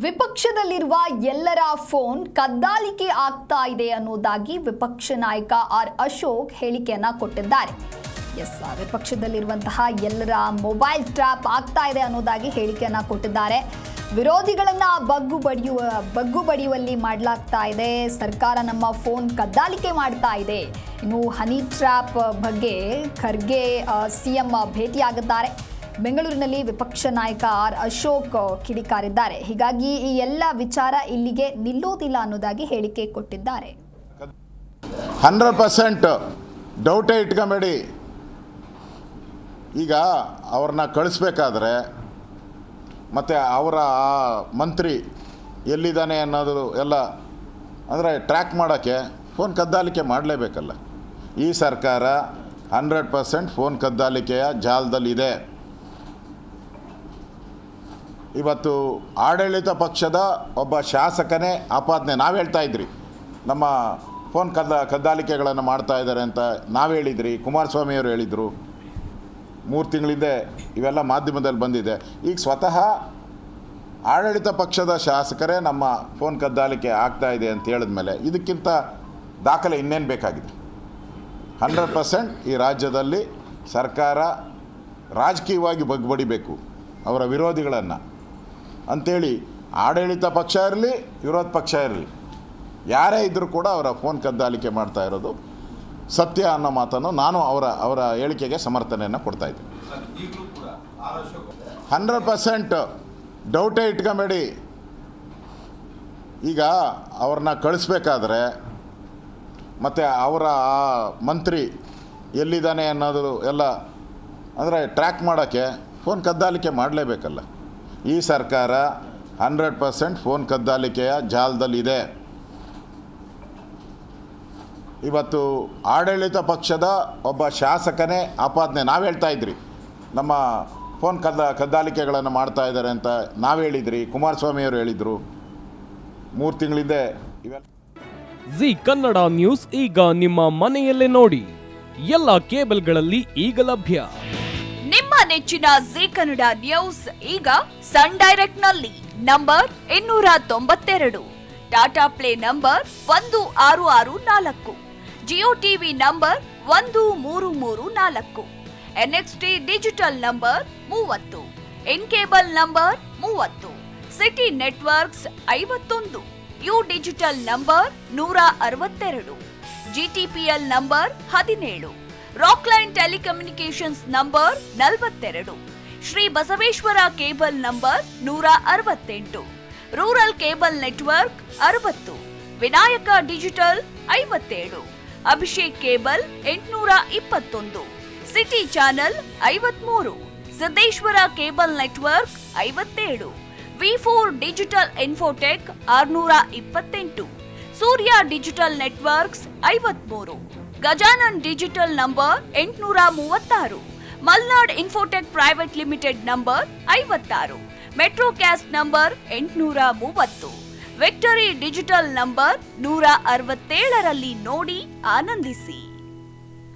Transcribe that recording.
ವಿಪಕ್ಷದಲ್ಲಿರುವ ಎಲ್ಲರ ಫೋನ್ ಕದ್ದಾಲಿಕೆ ಆಗ್ತಾ ಇದೆ ಅನ್ನೋದಾಗಿ ವಿಪಕ್ಷ ನಾಯಕ ಆರ್ ಅಶೋಕ್ ಹೇಳಿಕೆಯನ್ನ ಕೊಟ್ಟಿದ್ದಾರೆ. ವಿಪಕ್ಷದಲ್ಲಿರುವಂತಹ ಎಲ್ಲರ ಮೊಬೈಲ್ ಟ್ರ್ಯಾಪ್ ಆಗ್ತಾ ಇದೆ ಅನ್ನೋದಾಗಿ ಹೇಳಿಕೆಯನ್ನ ಕೊಟ್ಟಿದ್ದಾರೆ. ವಿರೋಧಿಗಳನ್ನ ಬಗ್ಗು ಬಡಿಯುವಲ್ಲಿ ಮಾಡಲಾಗ್ತಾ ಇದೆ. ಸರ್ಕಾರ ನಮ್ಮ ಫೋನ್ ಕದ್ದಾಲಿಕೆ ಮಾಡ್ತಾ ಇದೆ. ಇನ್ನು ಹನಿ ಟ್ರ್ಯಾಪ್ ಬಗ್ಗೆ ಖರ್ಗೆ ಸಿಎಂ ಭೇಟಿಯಾಗಿದ್ದಾರೆ. ಬೆಂಗಳೂರಿನಲ್ಲಿ ವಿಪಕ್ಷ ನಾಯಕ ಆರ್ ಅಶೋಕ್ ಕಿಡಿಕಾರಿದ್ದಾರೆ. ಹೀಗಾಗಿ ಈ ಎಲ್ಲ ವಿಚಾರ ಇಲ್ಲಿಗೆ ನಿಲ್ಲೋದಿಲ್ಲ ಅನ್ನೋದಾಗಿ ಹೇಳಿಕೆ ಕೊಟ್ಟಿದ್ದಾರೆ. 100% ಡೌಟೇ ಇಟ್ಕೊಂಬೇಡಿ. ಈಗ ಅವ್ರನ್ನ ಕಳಿಸ್ಬೇಕಾದ್ರೆ ಮತ್ತು ಅವರ ಮಂತ್ರಿ ಎಲ್ಲಿದ್ದಾನೆ ಅನ್ನೋದು ಎಲ್ಲ ಅಂದರೆ ಟ್ರ್ಯಾಕ್ ಮಾಡೋಕ್ಕೆ ಫೋನ್ ಕದ್ದಾಲಿಕೆ ಮಾಡಲೇಬೇಕಲ್ಲ. ಈ ಸರ್ಕಾರ 100% ಫೋನ್ ಕದ್ದಾಲಿಕೆಯ ಜಾಲದಲ್ಲಿದೆ. ಇವತ್ತು ಆಡಳಿತ ಪಕ್ಷದ ಒಬ್ಬ ಶಾಸಕನೇ ಆಪಾದನೆ ನಾವು ಹೇಳ್ತಾ ಇದ್ರಿ, ನಮ್ಮ ಫೋನ್ ಕದ್ದಾಲಿಕೆಗಳನ್ನು ಮಾಡ್ತಾ ಇದ್ದಾರೆ ಅಂತ ನಾವು ಹೇಳಿದ್ರಿ, ಕುಮಾರಸ್ವಾಮಿಯವರು ಹೇಳಿದರು. 3 ತಿಂಗಳಿಂದ ಇವೆಲ್ಲ ಮಾಧ್ಯಮದಲ್ಲಿ ಬಂದಿದೆ. ಈಗ ಸ್ವತಃ ಆಡಳಿತ ಪಕ್ಷದ ಶಾಸಕರೇ ನಮ್ಮ ಫೋನ್ ಕದ್ದಾಲಿಕೆ ಆಗ್ತಾ ಇದೆ ಅಂತ ಹೇಳಿದ್ಮೇಲೆ ಇದಕ್ಕಿಂತ ದಾಖಲೆ ಇನ್ನೇನು ಬೇಕಾಗಿದೆ? 100% ಈ ರಾಜ್ಯದಲ್ಲಿ ಸರ್ಕಾರ ರಾಜಕೀಯವಾಗಿ ಬಗ್ಬಡಿಬೇಕು ಅವರ ವಿರೋಧಿಗಳನ್ನು ಅಂಥೇಳಿ. ಆಡಳಿತ ಪಕ್ಷ ಇರಲಿ, ವಿರೋಧ ಪಕ್ಷ ಇರಲಿ, ಯಾರೇ ಇದ್ದರೂ ಕೂಡ ಅವರ ಫೋನ್ ಕದ್ದಾಲಿಕೆ ಮಾಡ್ತಾ ಇರೋದು ಸತ್ಯ ಅನ್ನೋ ಮಾತನ್ನು ನಾನು ಅವರ ಹೇಳಿಕೆಗೆ ಸಮರ್ಥನೆಯನ್ನು ಕೊಡ್ತಾ ಇದ್ದೀನಿ. 100% ಡೌಟೇ ಇಟ್ಕೊಂಬೇಡಿ. ಈಗ ಅವ್ರನ್ನ ಕಳಿಸ್ಬೇಕಾದ್ರೆ ಮತ್ತು ಅವರ ಮಂತ್ರಿ ಎಲ್ಲಿದ್ದಾನೆ ಅನ್ನೋದು ಎಲ್ಲ ಅಂದರೆ ಟ್ರ್ಯಾಕ್ ಮಾಡೋಕ್ಕೆ ಫೋನ್ ಕದ್ದಾಲಿಕೆ ಮಾಡಲೇಬೇಕಲ್ಲ. ಈ ಸರ್ಕಾರ 100% ಫೋನ್ ಕದ್ದಾಲಿಕೆಯ ಜಾಲದಲ್ಲಿದೆ. ಇವತ್ತು ಆಡಳಿತ ಪಕ್ಷದ ಒಬ್ಬ ಶಾಸಕನೇ ಆಪಾದನೆ ನಾವು ಹೇಳ್ತಾ ಇದ್ರಿ, ನಮ್ಮ ಫೋನ್ ಕದ್ದಾಲಿಕೆಗಳನ್ನು ಮಾಡ್ತಾ ಇದ್ದಾರೆ ಅಂತ ನಾವು ಹೇಳಿದ್ರಿ, ಕುಮಾರಸ್ವಾಮಿಯವರು ಹೇಳಿದರು. 3 ತಿಂಗಳಿಂದ ಇವೆಲ್ಲ ಜಿ ಕನ್ನಡ ನ್ಯೂಸ್ ಈಗ ನಿಮ್ಮ ಮನೆಯಲ್ಲೇ ನೋಡಿ. ಎಲ್ಲ ಕೇಬಲ್ಗಳಲ್ಲಿ ಈಗ ಲಭ್ಯ. ನಿಮ್ಮ ನೆಚ್ಚಿನ ಜಿ ಕನ್ನಡ ನ್ಯೂಸ್ ಈಗ ಸನ್ ಡೈರೆಕ್ಟ್ ನಲ್ಲಿ number 292, Tata play number 1664, Jio TV number 1334, NXT digital number 30, N cable number 30, city networks 51, U digital number 162, GTPL number 17, Rockline telecommunications number 42, Shri Basaveshwara cable number 168, rural cable network 60, Vinayaka digital 57, Abhishek cable 821, city channel 53, Siddeshwara cable network 57, ವಿ4 digital infotech 628, Surya digital networks 53, Gajanan digital number 836, Malnad infotech private limited number 56, metrocast number 830, victory digital number 167ರಲ್ಲಿ ನೋಡಿ ಆನಂದಿಸಿ.